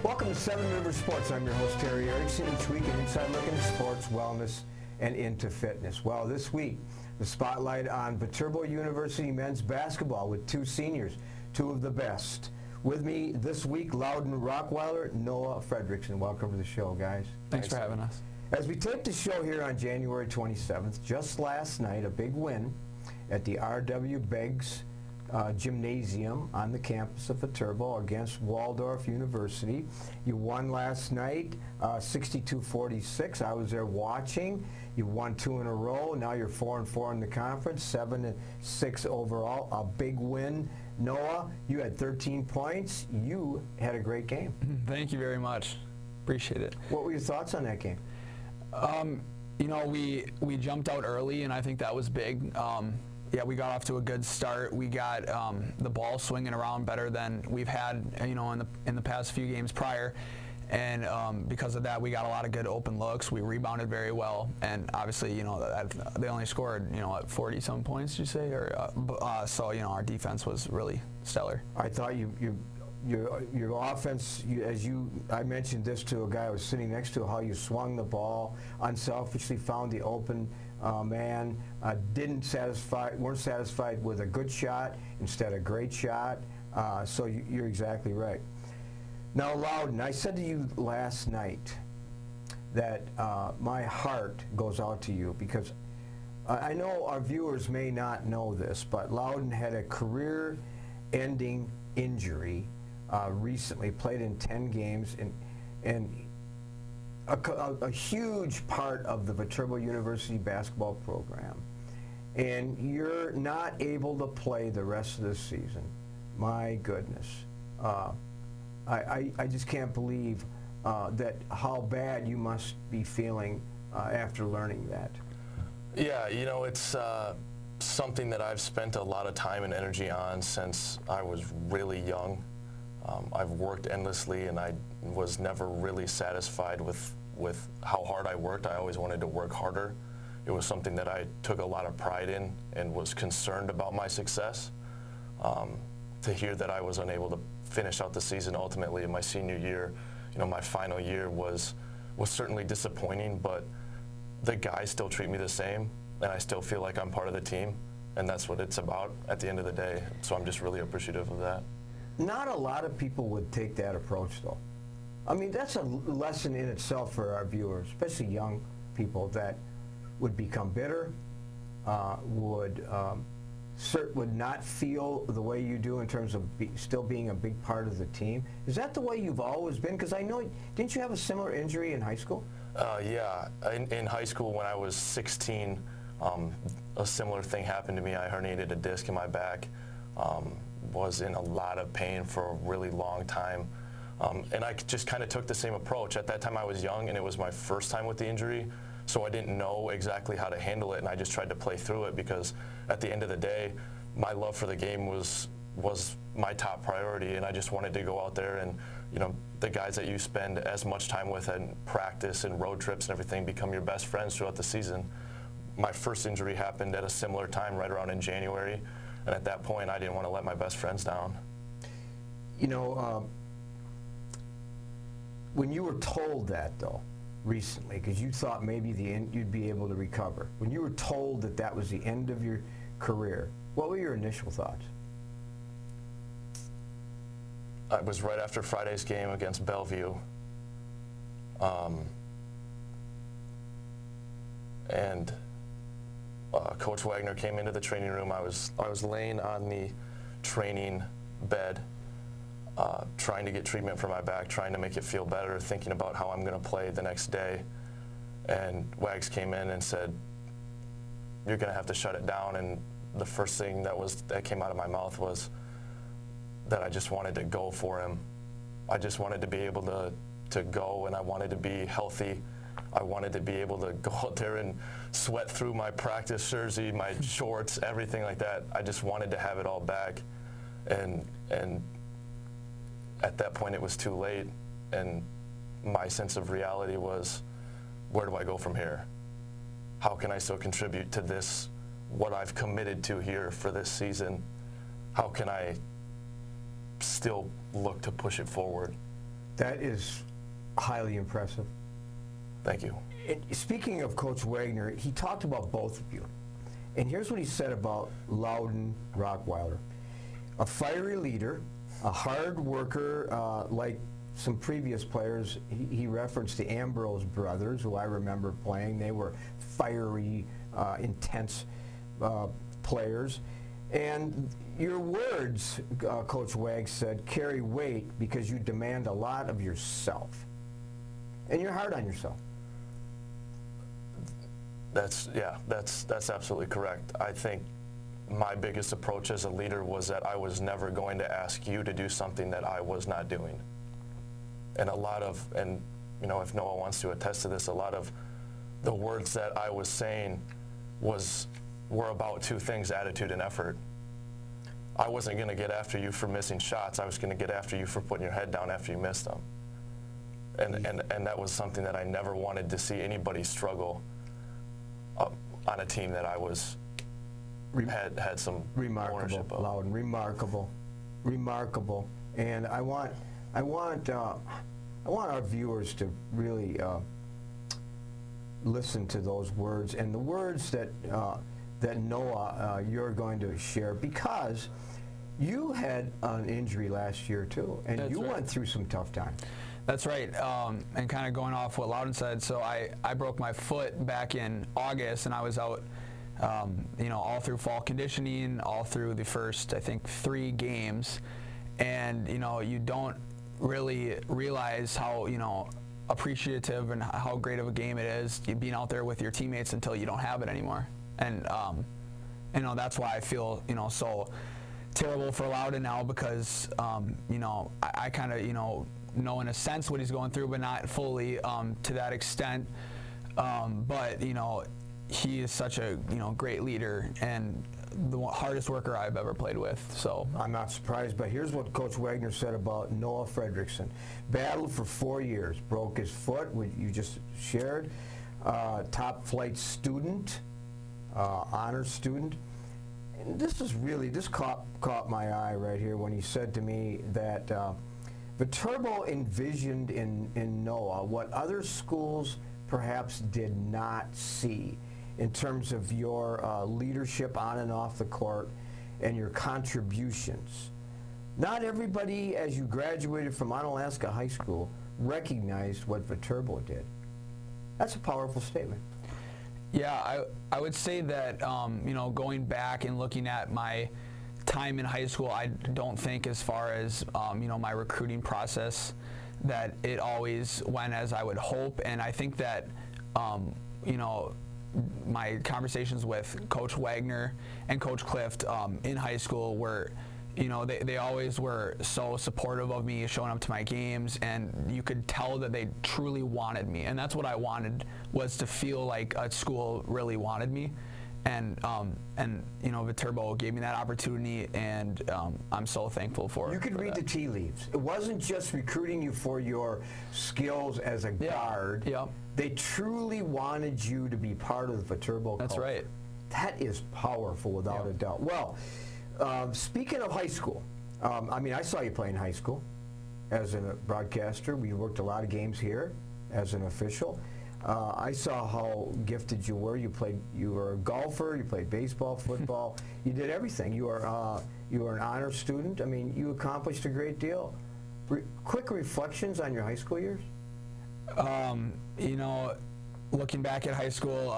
Welcome to Seven Rivers Sports. I'm your host, Terry Erickson. Each week, an inside look into sports, wellness, and into fitness. Well, this week, the spotlight on Viterbo University men's basketball with two seniors, two of the best. With me this week, Lowden Rockweiler, Noah Fredrickson. Welcome to the show, guys. Thanks for having us. As we tape the show here on January 27th, just last night, a big win at the R.W. Beggs Gymnasium on the campus of Viterbo against Waldorf University. You won last night, 62-46. I was there watching. You won 2 in a row. Now you're 4-4 in the conference, 7-6 overall. A big win. Noah, you had 13 points. You had a great game. Thank you very much. Appreciate it. What were your thoughts on that game? You know, we jumped out early, and I think that was big. Yeah, we got off to a good start. We got the ball swinging around better than we've had, you know, in the past few games prior, and because of that, we got a lot of good open looks. We rebounded very well, and obviously, you know, they only scored, you know, 40-some points, did you say, or so, you know, our defense was really stellar. I thought your offense, I mentioned this to a guy I was sitting next to, how you swung the ball, unselfishly found the open man, weren't satisfied with a good shot instead of a great shot, so you're exactly right. Now, Lowden, I said to you last night that my heart goes out to you because I know our viewers may not know this, but Lowden had a career-ending injury recently, played in 10 games, and a huge part of the Viterbo University basketball program. And you're not able to play the rest of the season. My goodness. I just can't believe that how bad you must be feeling after learning that. Yeah, you know, it's something that I've spent a lot of time and energy on since I was really young. I've worked endlessly, and I was never really satisfied with how hard I worked. I always wanted to work harder. It was something that I took a lot of pride in and was concerned about my success. To hear that I was unable to finish out the season ultimately in my senior year, you know, my final year was certainly disappointing, but the guys still treat me the same, and I still feel like I'm part of the team, and that's what it's about at the end of the day. So I'm just really appreciative of that. Not a lot of people would take that approach, though. I mean, that's a lesson in itself for our viewers, especially young people that would become bitter, would not feel the way you do in terms of still being a big part of the team. Is that the way you've always been? Because I know, didn't you have a similar injury in high school? Yeah, in high school when I was 16, a similar thing happened to me. I herniated a disc in my back, was in a lot of pain for a really long time. And I just kind of took the same approach. At that time I was young, and it was my first time with the injury, so I didn't know exactly how to handle it, and I just tried to play through it because at the end of the day, my love for the game was my top priority, and I just wanted to go out there and, you know, the guys that you spend as much time with and practice and road trips and everything become your best friends throughout the season. My first injury happened at a similar time, right around in January, and at that point I didn't want to let my best friends down. You know, when you were told that, though, recently, because you thought maybe you'd be able to recover, when you were told that that was the end of your career, what were your initial thoughts? It was right after Friday's game against Bellevue. And Coach Wagner came into the training room. I was laying on the training bed, trying to get treatment for my back, trying to make it feel better, thinking about how I'm going to play the next day. And Wags came in and said, "You're going to have to shut it down." And the first thing that came out of my mouth was that I just wanted to go for him. I just wanted to be able to go, and I wanted to be healthy. I wanted to be able to go out there and sweat through my practice jersey, my shorts, everything like that. I just wanted to have it all back. And at that point it was too late, and my sense of reality was, where do I go from here? How can I still contribute to this, what I've committed to here for this season? How can I still look to push it forward? That is highly impressive. Thank you. Speaking of Coach Wagner, he talked about both of you. And here's what he said about Lowden Rockweiler. A fiery leader, a hard worker, like some previous players. He referenced the Ambrose brothers, who I remember playing. They were fiery, intense players. And your words, Coach Wag said, carry weight because you demand a lot of yourself. And you're hard on yourself. That's absolutely correct. I think my biggest approach as a leader was that I was never going to ask you to do something that I was not doing. And you know, if Noah wants to attest to this, a lot of the words that I was saying were about two things: attitude and effort. I wasn't going to get after you for missing shots. I was going to get after you for putting your head down after you missed them. And that was something that I never wanted to see anybody struggle on a team that I was had some ownership of. Loudon, remarkable. And I want our viewers to really listen to those words and the words that Noah you're going to share, because you had an injury last year too, and That's you right. went through some tough times. That's right, and kind of going off what Loudon said, so I broke my foot back in August, and I was out, you know, all through fall conditioning, all through the first, I think, 3 games, and, you know, you don't really realize how, you know, appreciative and how great of a game it is being out there with your teammates until you don't have it anymore. And, you know, that's why I feel, you know, so terrible for Loudon now, because, you know, I kind of, you know in a sense what he's going through, but not fully to that extent. But, you know, he is such a, you know, great leader and the hardest worker I've ever played with. So I'm not surprised, but here's what Coach Wagner said about Noah Fredrickson. Battled for 4 years, broke his foot, which you just shared, top flight student, honor student. And this caught my eye right here when he said to me that Viterbo envisioned in Noah what other schools perhaps did not see in terms of your leadership on and off the court and your contributions. Not everybody, as you graduated from Onalaska High School, recognized what Viterbo did. That's a powerful statement. yeah, I would say that, you know, going back and looking at my time in high school, I don't think as far as, you know, my recruiting process that it always went as I would hope. And I think that, you know, my conversations with Coach Wagner and Coach Clift in high school were, you know, they always were so supportive of me showing up to my games, and you could tell that they truly wanted me. And that's what I wanted, was to feel like a school really wanted me. And you know, Viterbo gave me that opportunity, and I'm so thankful for it. You could read the tea leaves. It wasn't just recruiting you for your skills as a guard. Yep. They truly wanted you to be part of the Viterbo That's culture. right. That is powerful, without a doubt. Well, speaking of high school, I mean, I saw you play in high school as a broadcaster. We worked a lot of games here as an official. I saw how gifted you were. You were a golfer. You played baseball, football. You did everything. You were an honor student. I mean, you accomplished a great deal. Quick reflections on your high school years? You know, looking back at high school,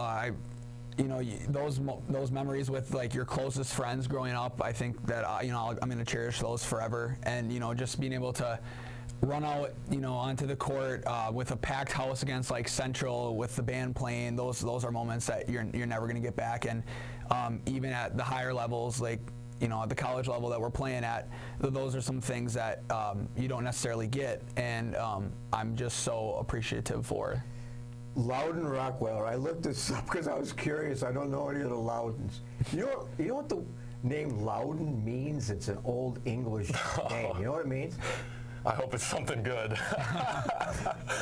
you know, those memories with like your closest friends growing up, I think that you know, I'm going to cherish those forever. And you know, just being able to run out, you know, onto the court with a packed house against like Central with the band playing. Those are moments that you're never going to get back. And even at the higher levels, like, you know, at the college level that we're playing at, those are some things that you don't necessarily get. And I'm just so appreciative for. Lowden Rockweiler. I looked this up because I was curious. I don't know any of the Lowdens. You know what the name Lowden means? It's an old English name. You know what it means? I hope it's something good.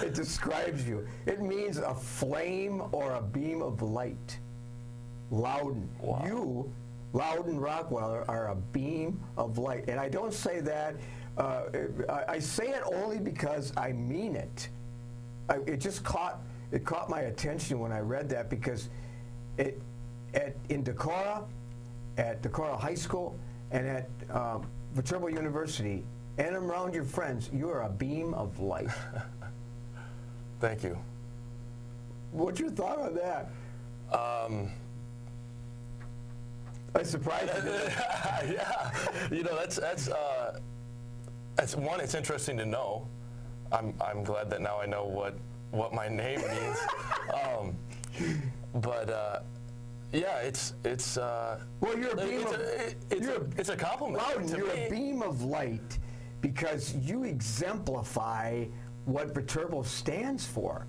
It describes you. It means a flame or a beam of light. Lowden. Wow. You, Lowden Rockweiler, are a beam of light. And I don't say that I say it only because I mean it. It caught my attention when I read that, because in Decorah, at Decorah High School, and at Viterbo University, and around your friends, you are a beam of light. Thank you. What's your thought on that? I surprised you. Yeah, you know, that's one. It's interesting to know. I'm glad that now I know what my name means. Yeah, it's well, you're a beam it's a compliment. Loudon, to you're me. a beam of light because you exemplify what Viterbo stands for,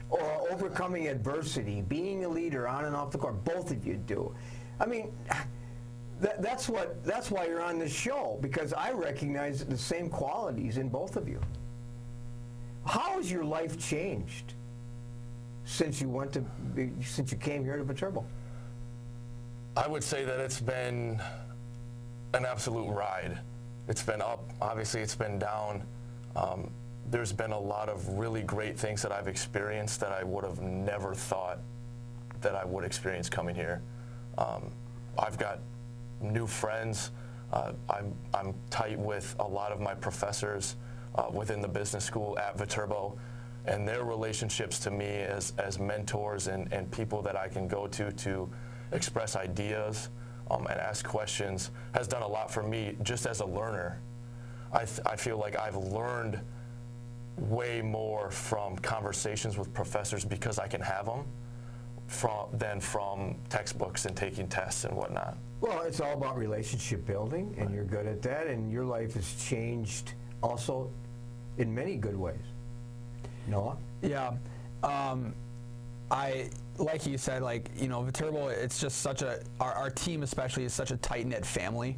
or overcoming adversity, being a leader on and off the court. Both of you do. I mean, that's why you're on this show, because I recognize the same qualities in both of you. How has your life changed since you came here to Viterbo? I would say that it's been an absolute ride. It's been up, obviously it's been down. There's been a lot of really great things that I've experienced that I would have never thought that I would experience coming here. I've got new friends. I'm tight with a lot of my professors within the business school at Viterbo, and their relationships to me as mentors and people that I can go to express ideas and ask questions has done a lot for me just as a learner. I feel like I've learned way more from conversations with professors because I can have them than from textbooks and taking tests and whatnot. Well, it's all about relationship building, and you're good at that, and your life has changed also in many good ways. Noah? Yeah. Like you said, Viterbo, it's just our team especially is such a tight-knit family,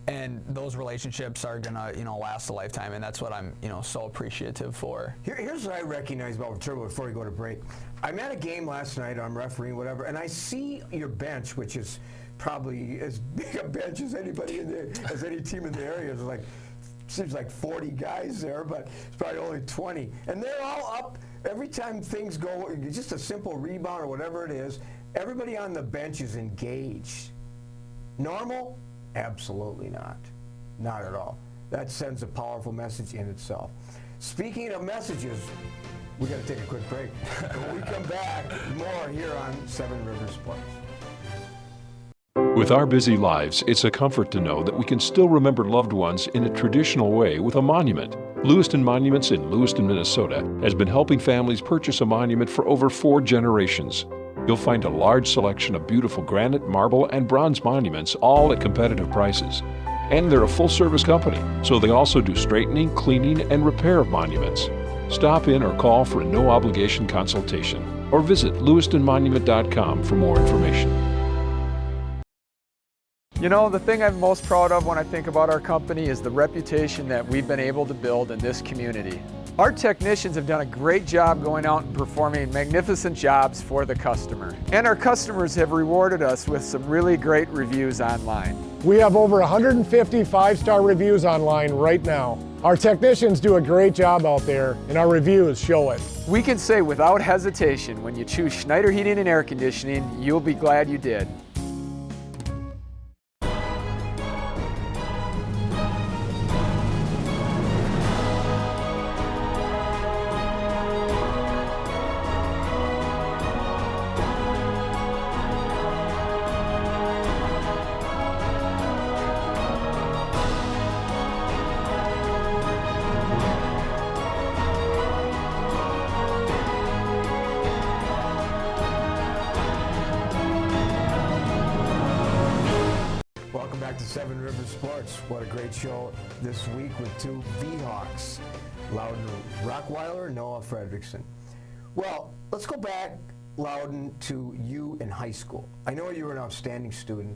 and those relationships are gonna, last a lifetime, and that's what I'm, so appreciative for. Here's what I recognize about Viterbo before we go to break. I'm at a game last night, I'm refereeing, whatever, and I see your bench, which is probably as big a bench as anybody as any team in the area. There's seems like 40 guys there, but it's probably only 20. And they're all up every time things go, just a simple rebound or whatever it is, everybody on the bench is engaged. Normal? Absolutely not. Not at all. That sends a powerful message in itself. Speaking of messages, we got to take a quick break. When we come back, more here on Seven Rivers Sports. With our busy lives, it's a comfort to know that we can still remember loved ones in a traditional way with a monument. Lewiston Monuments in Lewiston, Minnesota has been helping families purchase a monument for over 4 generations. You'll find a large selection of beautiful granite, marble, and bronze monuments, all at competitive prices. And they're a full-service company, so they also do straightening, cleaning, and repair of monuments. Stop in or call for a no-obligation consultation, or visit lewistonmonument.com for more information. The thing I'm most proud of when I think about our company is the reputation that we've been able to build in this community. Our technicians have done a great job going out and performing magnificent jobs for the customer. And our customers have rewarded us with some really great reviews online. We have over 150 5-star reviews online right now. Our technicians do a great job out there, and our reviews show it. We can say without hesitation, when you choose Schneider Heating and Air Conditioning, you'll be glad you did. Seven Rivers Sports. What a great show this week with 2 V-Hawks, Loudon Rockweiler, Noah Fredrickson. Well, let's go back, Loudon, to you in high school. I know you were an outstanding student.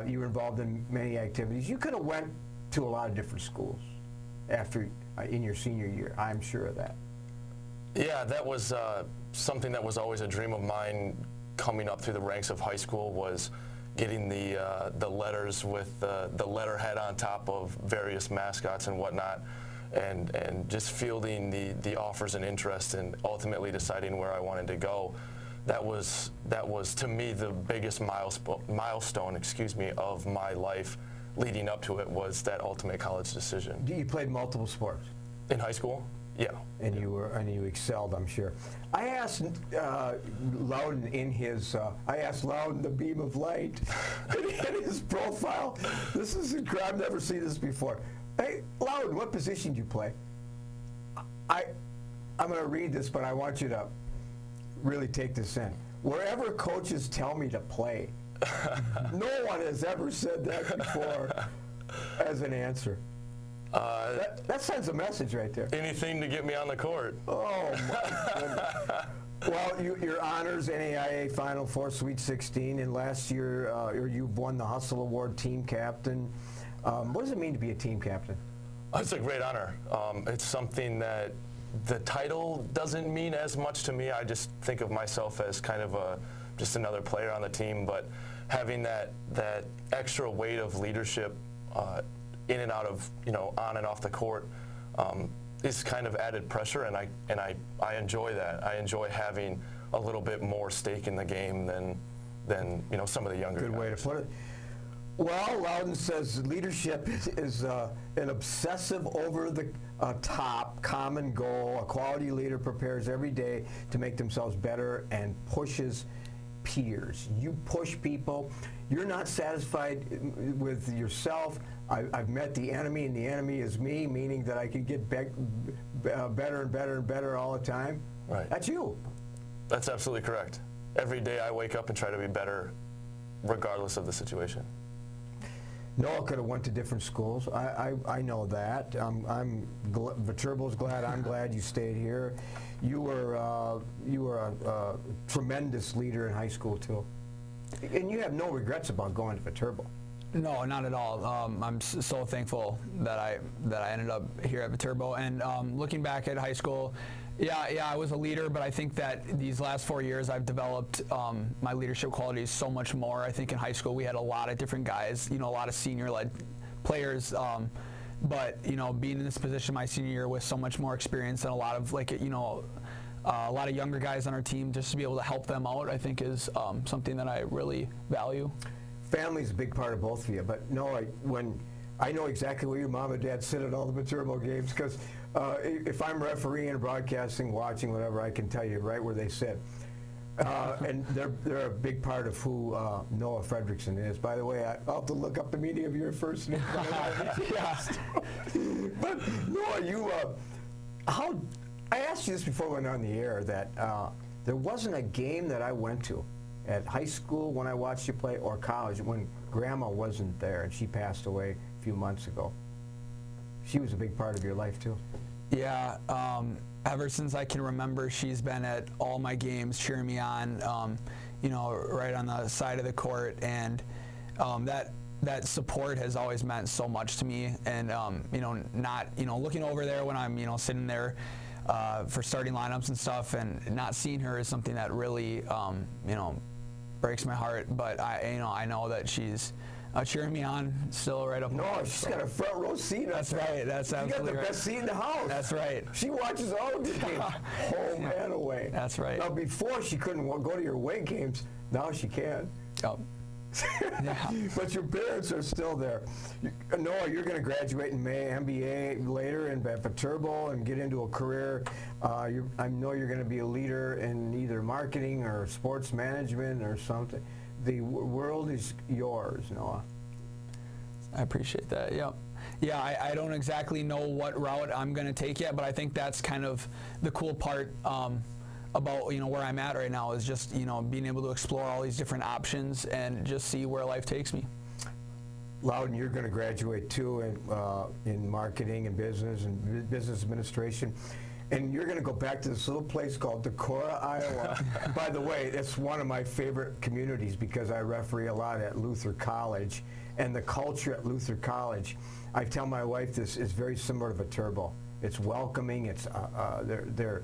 You were involved in many activities. You could have went to a lot of different schools after in your senior year. I'm sure of that. Yeah, that was something that was always a dream of mine coming up through the ranks of high school was, getting the letters with the letterhead on top of various mascots and whatnot, and just fielding the offers and interest, and ultimately deciding where I wanted to go. That was to me the biggest milestone, excuse me, of my life. Leading up to it was that ultimate college decision. You played multiple sports In high school, yeah. and you excelled, I'm sure. I asked Lowden I asked Lowden the beam of light in his profile. This is incredible. I've never seen this before. Hey, Lowden, what position do you play? I'm going to read this, but I want you to really take this in. Wherever coaches tell me to play. No one has ever said that before as an answer. That sends a message right there. Anything to get me on the court. Oh, my goodness. Well, your honors, NAIA Final Four, Sweet 16, and last year you've won the Hustle Award team captain. What does it mean to be a team captain? It's a great honor. It's something that the title doesn't mean as much to me. I just think of myself as kind of just another player on the team, but having that extra weight of leadership in and out of, on and off the court is kind of added pressure, and I enjoy that. I enjoy having a little bit more stake in the game than some of the younger guys. Good way to put it. Well, Lowden says leadership is an obsessive, over-the-top common goal. A quality leader prepares every day to make themselves better and pushes peers. You push people. You're not satisfied with yourself. I've met the enemy, and the enemy is me, meaning that I can get better and better and better all the time. Right. That's you. That's absolutely correct. Every day I wake up and try to be better regardless of the situation. Noah could have went to different schools. I know that. Viterbo's glad. I'm glad you stayed here. You were a tremendous leader in high school too, and you have no regrets about going to Viterbo. No, not at all. I'm so thankful that I ended up here at Viterbo. And looking back at high school, yeah, I was a leader, but I think that these last 4 years I've developed my leadership qualities so much more. I think in high school we had a lot of different guys, a lot of senior-led players. But being in this position my senior year with so much more experience and a lot of a lot of younger guys on our team, just to be able to help them out, I think is something that I really value. Family's a big part of both of you, but no, when I know exactly where your mom and dad sit at all the Viterbo games, because if I'm refereeing, broadcasting, watching, whatever, I can tell you right where they sit. And they're a big part of who Noah Fredrickson is. By the way, I'll have to look up the meaning of your first name. Yeah. But Noah, I asked you this before we went on the air, that there wasn't a game that I went to at high school when I watched you play, or college when Grandma wasn't there, and she passed away a few months ago. She was a big part of your life too. Yeah, ever since I can remember, she's been at all my games cheering me on, right on the side of the court, and that support has always meant so much to me. And not looking over there when I'm sitting there for starting lineups and stuff, and not seeing her is something that really breaks my heart. But I know that she's cheering me on still right up. No, she's got a front row seat. That's right. That's absolutely right. You got the best seat in the house. That's right. She watches all of your games, home and away. That's right. Now, before she couldn't go to your away games. Now she can. Yep. Yeah. But your parents are still there. Noah, you're going to graduate in May, MBA later, and at Viterbo, and get into a career. I know you're going to be a leader in either marketing or sports management or something. The world is yours, Noah. I appreciate that. Yep. Yeah, I don't exactly know what route I'm going to take yet, but I think that's kind of the cool part about where I'm at right now, is just being able to explore all these different options and just see where life takes me. Lowden, you're going to graduate too in marketing and business administration. And you're going to go back to this little place called Decorah, Iowa. By the way, it's one of my favorite communities because I referee a lot at Luther College. And the culture at Luther College, I tell my wife this, is very similar to Viterbo. It's welcoming. It's their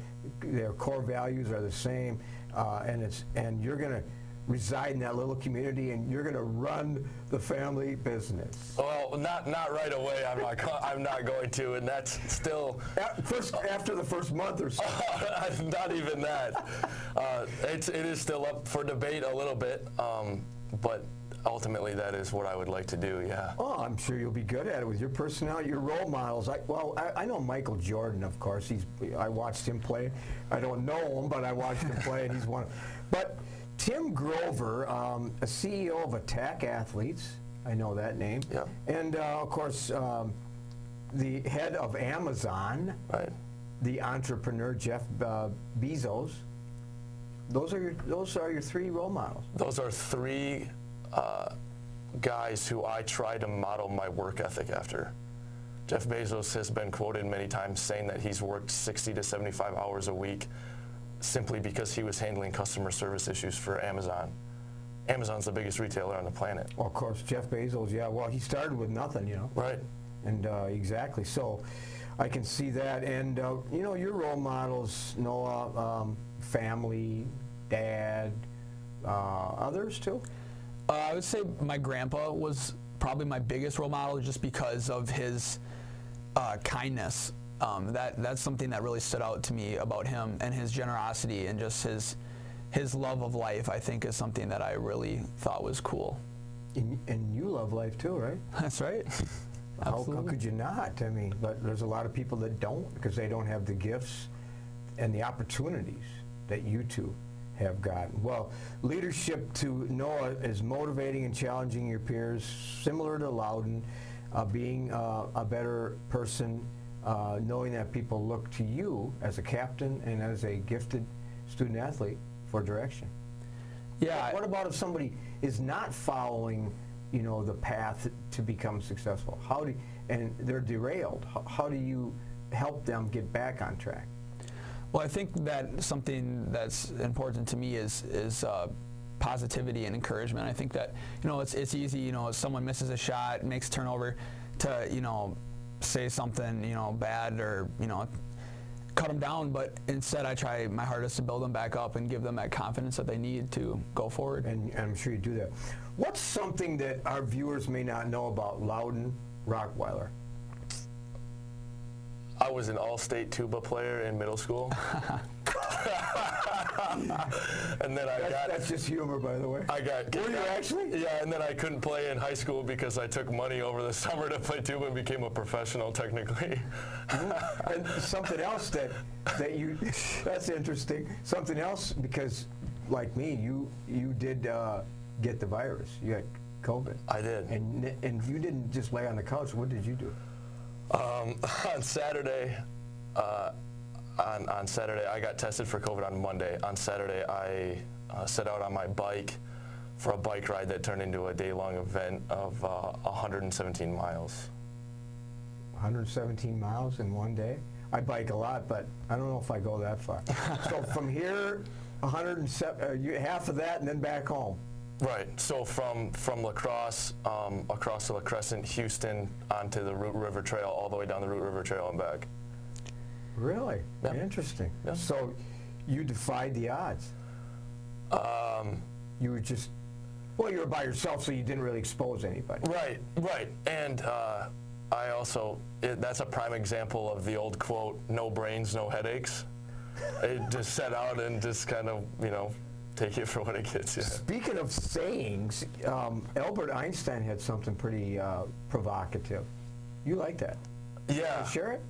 core values are the same, and you're going to reside in that little community and you're going to run the family business? Well, not right away. I'm not going to, and that's still After the first month or so. not even that. It is still up for debate a little bit, but ultimately that is what I would like to do. Yeah. Oh, I'm sure you'll be good at it with your personality, your role models. I know Michael Jordan, of course. I watched him play. I don't know him, but I watched him play, and he's one. But Tim Grover, a CEO of Attack Athletes, I know that name. Yeah. And of course, the head of Amazon, Right. the entrepreneur Jeff Bezos. Those are your three role models. Those are three guys who I try to model my work ethic after. Jeff Bezos has been quoted many times saying that he's worked 60 to 75 hours a week simply because he was handling customer service issues for Amazon. Amazon's the biggest retailer on the planet. Well, of course, Jeff Bezos, yeah, well, he started with nothing, you know. Right. And exactly, so I can see that. And, you know, your role models, Noah, family, dad, others too? I would say my grandpa was probably my biggest role model just because of his kindness. That's something that really stood out to me about him, and his generosity and just his love of life, I think, is something that I really thought was cool. And you love life too, right? That's right. How could you not? I mean, but there's a lot of people that don't because they don't have the gifts and the opportunities that you two have gotten. Well, leadership to Noah is motivating and challenging your peers, similar to Lowden, being a better person, knowing that people look to you as a captain and as a gifted student athlete for direction. Yeah. What about if somebody is not following, you know, the path to become successful? And they're derailed? How do you help them get back on track? Well, I think that something that's important to me is positivity and encouragement. I think that, you know, it's easy, you know, if someone misses a shot, makes a turnover, to, you know, say something, you know, bad or, you know, cut them down. But instead, I try my hardest to build them back up and give them that confidence that they need to go forward. And I'm sure you do that. What's something that our viewers may not know about Lowden Rockweiler? I was an all-state tuba player in middle school. And then That's just humor, by the way. Were you actually? Yeah, and then I couldn't play in high school because I took money over the summer to play tuba and became a professional technically. And something else that you, that's interesting. Something else, because like me, you did get the virus. You had COVID. I did. And you didn't just lay on the couch. What did you do? On Saturday, on Saturday, I got tested for COVID on Monday. On Saturday, I set out on my bike for a bike ride that turned into a day-long event of 117 miles. 117 miles in one day? I bike a lot, but I don't know if I go that far. So from here, 107, half of that, and then back home. Right. So from La Crosse across to La Crescent, Houston, onto the Root River Trail, all the way down the Root River Trail and back. Really? Yeah. Interesting. Yeah. So you defied the odds. You were just, well, you were by yourself, so you didn't really expose anybody. Right. And I also, that's a prime example of the old quote, no brains, no headaches. It just set out and just kind of, you know, take it for what it gets. Yeah. Speaking of sayings, Albert Einstein had something pretty provocative. You like that? Yeah. Can you share it?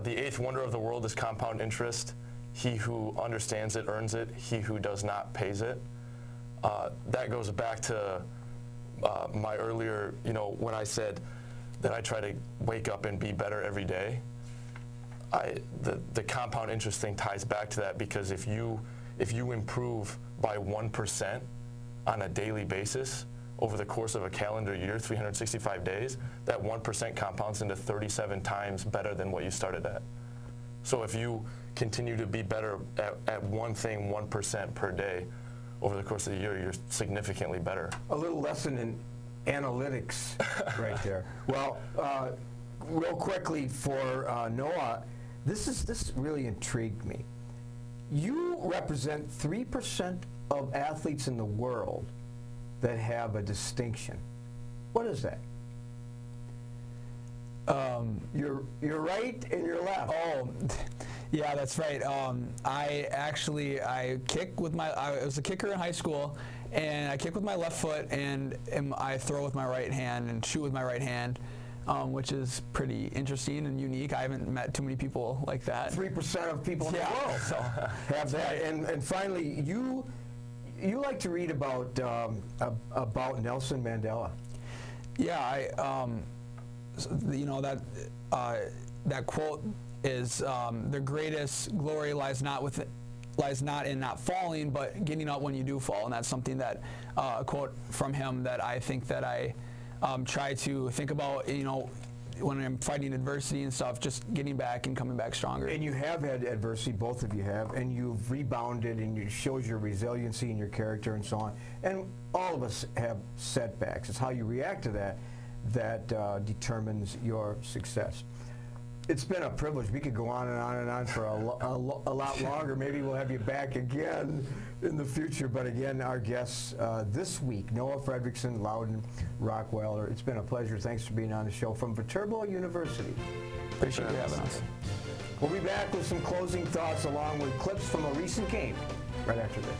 The eighth wonder of the world is compound interest. He who understands it earns it. He who does not pays it. That goes back to my earlier, you know, when I said that I try to wake up and be better every day. The compound interest thing ties back to that, because if you improve by 1% on a daily basis over the course of a calendar year, 365 days, that 1% compounds into 37 times better than what you started at. So if you continue to be better at one thing 1% per day over the course of the year, you're significantly better. A little lesson in analytics right there. Well, real quickly for Noah, this really intrigued me. You represent 3% of athletes in the world that have a distinction. What is that? You're right and you're left. Oh, yeah, that's right. I kick with I was a kicker in high school, and I kick with my left foot, and I throw with my right hand and shoot with my right hand, which is pretty interesting and unique. I haven't met too many people like that. 3% of people in the world so have that. And finally, you like to read about Nelson Mandela. Yeah, you know that quote is the greatest glory lies not in not falling, but getting up when you do fall, and that's something that a quote from him that I think that I try to think about. You know, when I'm fighting adversity and stuff, just getting back and coming back stronger. And you have had adversity, both of you have, and you've rebounded, and it shows your resiliency and your character and so on. And all of us have setbacks. It's how you react to that determines your success. It's been a privilege. We could go on and on and on for a lot longer. Maybe we'll have you back again in the future. But again, our guests this week, Noah Fredrickson, Lowden, Rockweiler. It's been a pleasure. Thanks for being on the show from Viterbo University. Appreciate you having us. We'll be back with some closing thoughts along with clips from a recent game right after this.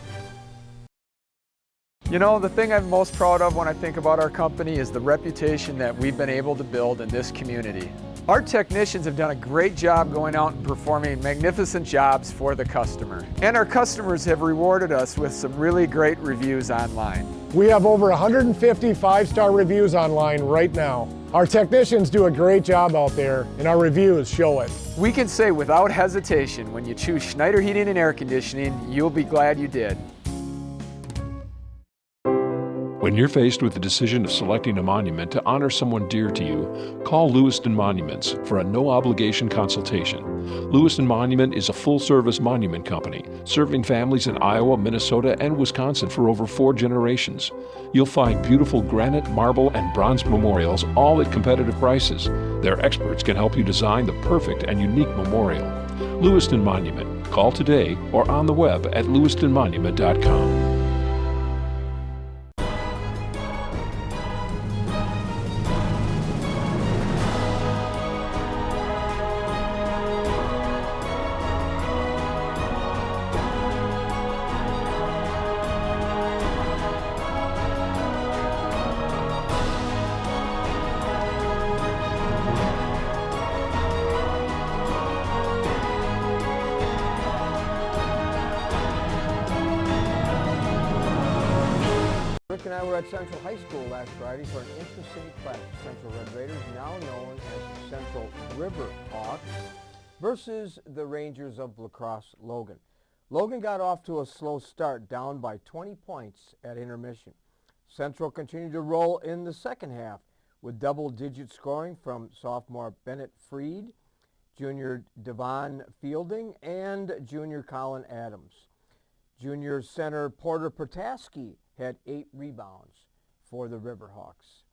You know, the thing I'm most proud of when I think about our company is the reputation that we've been able to build in this community. Our technicians have done a great job going out and performing magnificent jobs for the customer. And our customers have rewarded us with some really great reviews online. We have over 150 5-star reviews online right now. Our technicians do a great job out there, and our reviews show it. We can say without hesitation, when you choose Schneider Heating and Air Conditioning, you'll be glad you did. When you're faced with the decision of selecting a monument to honor someone dear to you, call Lewiston Monuments for a no-obligation consultation. Lewiston Monument is a full-service monument company, serving families in Iowa, Minnesota, and Wisconsin for over 4 generations. You'll find beautiful granite, marble, and bronze memorials, all at competitive prices. Their experts can help you design the perfect and unique memorial. Lewiston Monument. Call today or on the web at lewistonmonument.com. Rick and I were at Central High School last Friday for an interesting clash. Central Red Raiders, now known as the Central River Hawks, versus the Rangers of La Crosse Logan. Logan got off to a slow start, down by 20 points at intermission. Central continued to roll in the second half with double-digit scoring from sophomore Bennett Freed, junior Devon Fielding, and junior Colin Adams. Junior center Porter Protaski had 8 rebounds for the Riverhawks.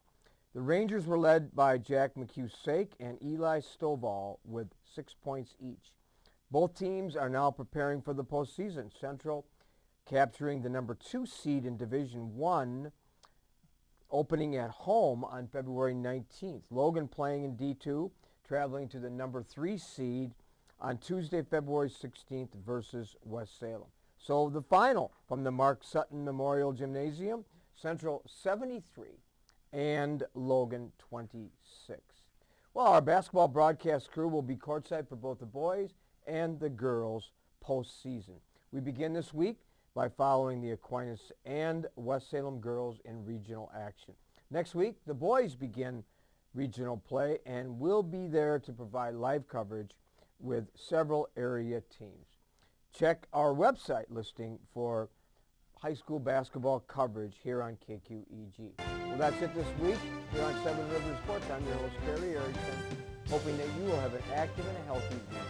The Rangers were led by Jack McHugh-Sake and Eli Stovall with 6 points each. Both teams are now preparing for the postseason. Central capturing the number 2 seed in Division I, opening at home on February 19th. Logan playing in D2, traveling to the number 3 seed on Tuesday, February 16th versus West Salem. So the final from the Mark Sutton Memorial Gymnasium, Central 73 and Logan 26. Well, our basketball broadcast crew will be courtside for both the boys and the girls postseason. We begin this week by following the Aquinas and West Salem girls in regional action. Next week, the boys begin regional play, and we'll be there to provide live coverage with several area teams. Check our website listing for high school basketball coverage here on KQEG. Well, that's it this week here on Seven Rivers Sports. I'm your host, Perry Erickson, hoping that you will have an active and a healthy week.